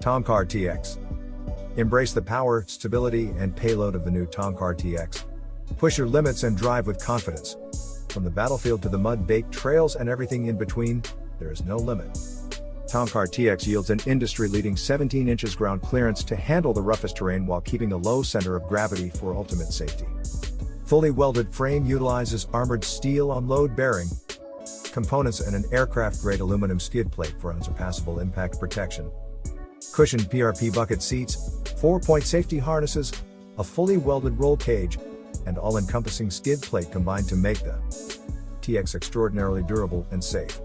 Tomcar TX. Embrace the power, stability, and payload of the new Tomcar TX. Push your limits and drive with confidence. From the battlefield to the mud-baked trails and everything in between, there is no limit. Tomcar TX yields an industry-leading 17 inches ground clearance to handle the roughest terrain while keeping a low center of gravity for ultimate safety. Fully welded frame utilizes armored steel on load bearing components and an aircraft-grade aluminum skid plate for unsurpassable impact protection. Cushioned PRP bucket seats, 4-point safety harnesses, a fully welded roll cage, and all-encompassing skid plate combined to make the TX extraordinarily durable and safe.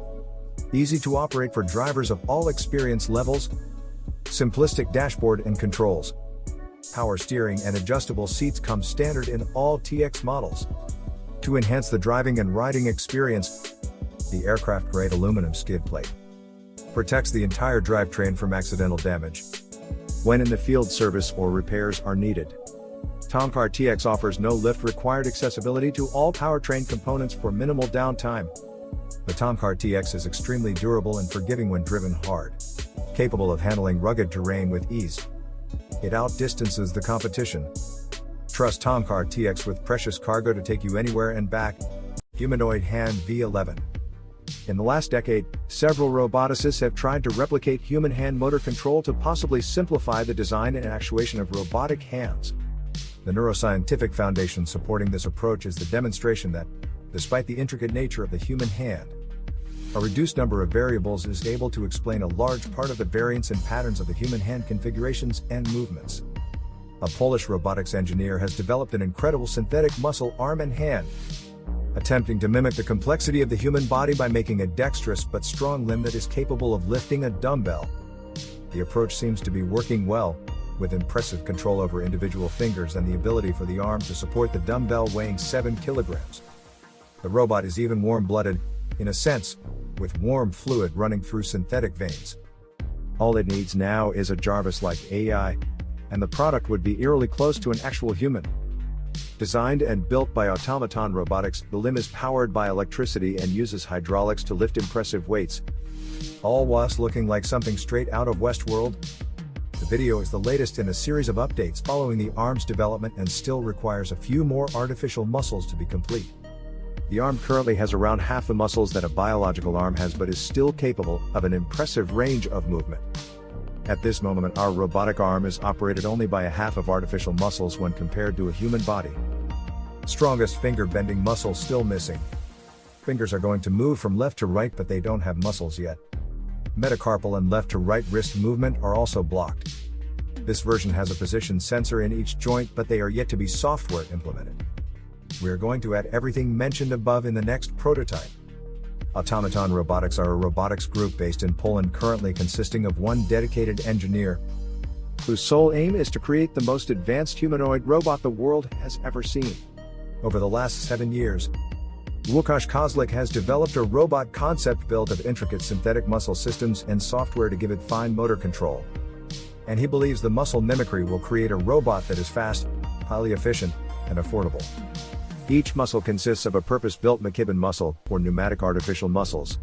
Easy to operate for drivers of all experience levels. Simplistic dashboard and controls. Power steering and adjustable seats come standard in all TX models. To enhance the driving and riding experience, the aircraft-grade aluminum skid plate protects the entire drivetrain from accidental damage when in the field service or repairs are needed. Tomcar TX offers no lift-required accessibility to all powertrain components for minimal downtime. The Tomcar TX is extremely durable and forgiving when driven hard, capable of handling rugged terrain with ease. It outdistances the competition. Trust Tomcar TX with precious cargo to take you anywhere and back. Humanoid Hand V11. In the last decade, several roboticists have tried to replicate human hand motor control to possibly simplify the design and actuation of robotic hands. The neuroscientific foundation supporting this approach is the demonstration that, despite the intricate nature of the human hand, a reduced number of variables is able to explain a large part of the variance and patterns of the human hand configurations and movements. A Polish robotics engineer has developed an incredible synthetic muscle arm and hand, attempting to mimic the complexity of the human body by making a dexterous but strong limb that is capable of lifting a dumbbell. The approach seems to be working well, with impressive control over individual fingers and the ability for the arm to support the dumbbell weighing 7 kilograms. The robot is even warm-blooded, in a sense, with warm fluid running through synthetic veins. All it needs now is a Jarvis-like AI, and the product would be eerily close to an actual human. Designed and built by Automaton Robotics, the limb is powered by electricity and uses hydraulics to lift impressive weights, all whilst looking like something straight out of Westworld. The video is the latest in a series of updates following the arm's development and still requires a few more artificial muscles to be complete. The arm currently has around half the muscles that a biological arm has, but is still capable of an impressive range of movement. At this moment, our robotic arm is operated only by a half of artificial muscles when compared to a human body. Strongest finger bending muscle still missing. Fingers are going to move from left to right, but they don't have muscles yet. Metacarpal and left to right wrist movement are also blocked. This version has a position sensor in each joint, but they are yet to be software implemented. We are going to add everything mentioned above in the next prototype. Automaton Robotics are a robotics group based in Poland, currently consisting of one dedicated engineer, whose sole aim is to create the most advanced humanoid robot the world has ever seen. Over the last 7 years, Łukasz Kozlik has developed a robot concept built of intricate synthetic muscle systems and software to give it fine motor control. And he believes the muscle mimicry will create a robot that is fast, highly efficient, and affordable. Each muscle consists of a purpose-built McKibben muscle, or pneumatic artificial muscles,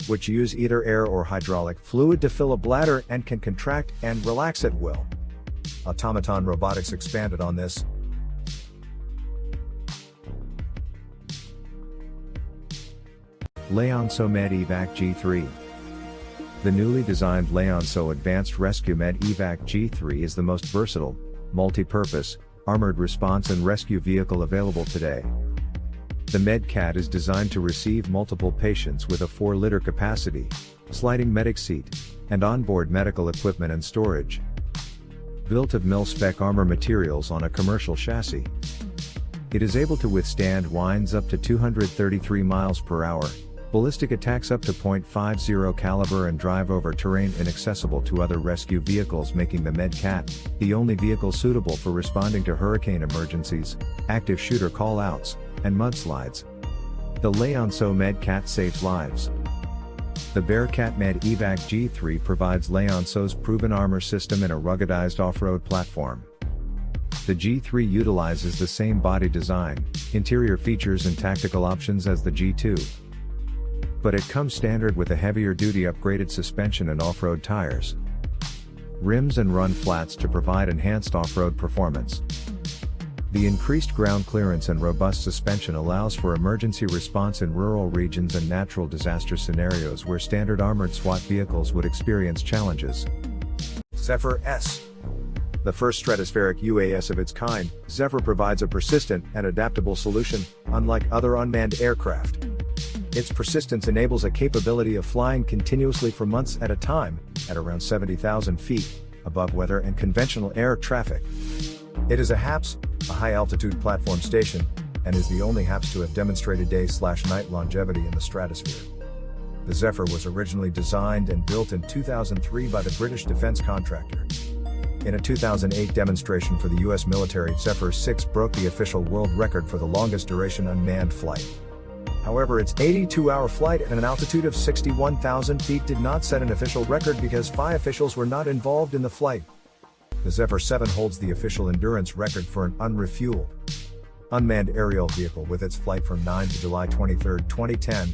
which use either air or hydraulic fluid to fill a bladder and can contract and relax at will. Automaton Robotics expanded on this. Leonso Med Evac G3. The newly designed Leonso Advanced Rescue Med Evac G3 is the most versatile, multi-purpose, armored response and rescue vehicle available today. The MedCat is designed to receive multiple patients with a 4-liter capacity, sliding medic seat, and onboard medical equipment and storage. Built of mil-spec armor materials on a commercial chassis, it is able to withstand winds up to 233 miles per hour, ballistic attacks up to .50 caliber, and drive over terrain inaccessible to other rescue vehicles, making the MedCat the only vehicle suitable for responding to hurricane emergencies, active shooter call-outs, and mudslides. The Leonso MedCat saves lives. The Bearcat Med Evac G3 provides Leonso's proven armor system in a ruggedized off-road platform. The G3 utilizes the same body design, interior features and tactical options as the G2. But it comes standard with a heavier-duty upgraded suspension and off-road tires. rims and run flats to provide enhanced off-road performance. The increased ground clearance and robust suspension allows for emergency response in rural regions and natural disaster scenarios where standard armored SWAT vehicles would experience challenges. Zephyr S. The first stratospheric UAS of its kind, Zephyr provides a persistent and adaptable solution, unlike other unmanned aircraft. Its persistence enables a capability of flying continuously for months at a time, at around 70,000 feet, above weather and conventional air traffic. It is a HAPS, a high-altitude platform station, and is the only HAPS to have demonstrated day/night longevity in the stratosphere. The Zephyr was originally designed and built in 2003 by the British defense contractor. In a 2008 demonstration for the US military, Zephyr 6 broke the official world record for the longest duration unmanned flight. However, its 82-hour flight at an altitude of 61,000 feet did not set an official record because 5 officials were not involved in the flight. The Zephyr 7 holds the official endurance record for an unrefueled unmanned aerial vehicle with its flight from 9 to July 23, 2010,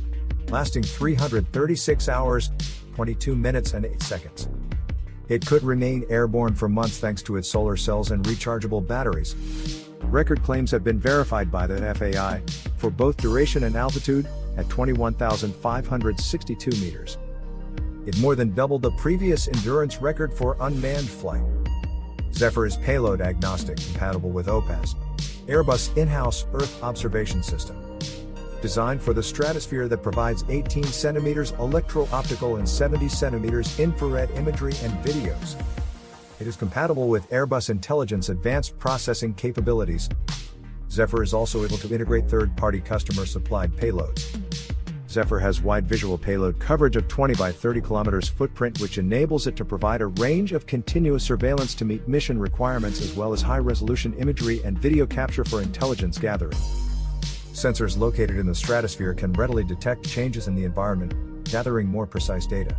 lasting 336 hours, 22 minutes and 8 seconds. It could remain airborne for months thanks to its solar cells and rechargeable batteries. Record claims have been verified by the FAI, for both duration and altitude, at 21,562 meters. It more than doubled the previous endurance record for unmanned flight. Zephyr is payload agnostic, compatible with OPAS, Airbus in-house Earth observation system. Designed for the stratosphere that provides 18 centimeters electro-optical and 70 centimeters infrared imagery and videos. It is compatible with Airbus Intelligence advanced processing capabilities. Zephyr is also able to integrate third-party customer-supplied payloads. Zephyr has wide visual payload coverage of 20 by 30 kilometers footprint, which enables it to provide a range of continuous surveillance to meet mission requirements, as well as high-resolution imagery and video capture for intelligence gathering. Sensors located in the stratosphere can readily detect changes in the environment, gathering more precise data.